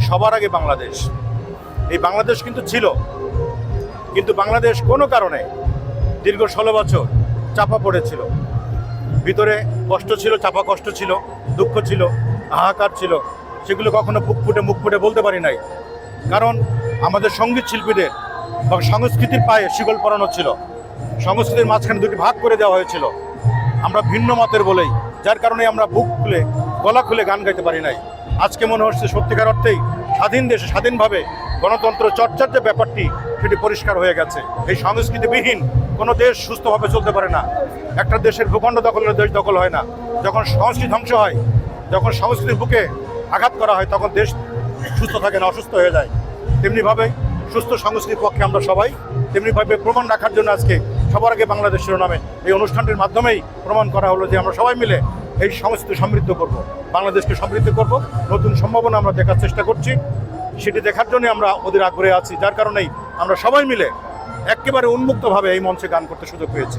সবার আগে বাংলাদেশ। এই বাংলাদেশ কিন্তু ছিল, কিন্তু বাংলাদেশ কোনো কারণে দীর্ঘ 16 বছর চাপা পড়েছিল। ভিতরে কষ্ট ছিল, চাপা কষ্ট ছিল, দুঃখ ছিল, হাহাকার ছিল। সেগুলো কখনো বুক ফুটে মুখ ফুটে বলতে পারি নাই, কারণ আমাদের সঙ্গীত শিল্পীদের বা সংস্কৃতির পায়ে শিকল পরানো ছিল। সংস্কৃতির মাঝখানে দুটি ভাগ করে দেওয়া হয়েছিল। আমরা ভিন্ন মতের বলেই, যার কারণে আমরা বুক খুলে গলা খুলে গান গাইতে পারি নাই। আজকে মনে হচ্ছে সত্যিকার অর্থেই স্বাধীন দেশে স্বাধীনভাবে গণতন্ত্র চর্চার যে ব্যাপারটি, সেটি পরিষ্কার হয়ে গেছে। এই সংস্কৃতিবিহীন কোনো দেশ সুস্থভাবে চলতে পারে না। একটা দেশের ভূখণ্ড দখলের দেশ দখল হয় না। যখন সংস্কৃতি ধ্বংস হয়, যখন সংস্কৃতির বুকে আঘাত করা হয়, তখন দেশ সুস্থ থাকে না, অসুস্থ হয়ে যায়। তেমনিভাবে সুস্থ সংস্কৃতির পক্ষে আমরা সবাই, তেমনিভাবে প্রমাণ রাখার জন্য আজকে সবার আগে বাংলাদেশ শিরোনামে এই অনুষ্ঠানটির মাধ্যমেই প্রমাণ করা হলো যে আমরা সবাই মিলে এই সংস্কৃতি সমৃদ্ধ করব, বাংলাদেশকে সমৃদ্ধ করব। নতুন সম্ভাবনা আমরা দেখার চেষ্টা করছি, সেটি দেখার জন্য আমরা ওদের আগ্রহে আছি। যার কারণেই আমরা সবাই মিলে একেবারে উন্মুক্তভাবে এই মঞ্চে গান করতে সুযোগ পেয়েছি।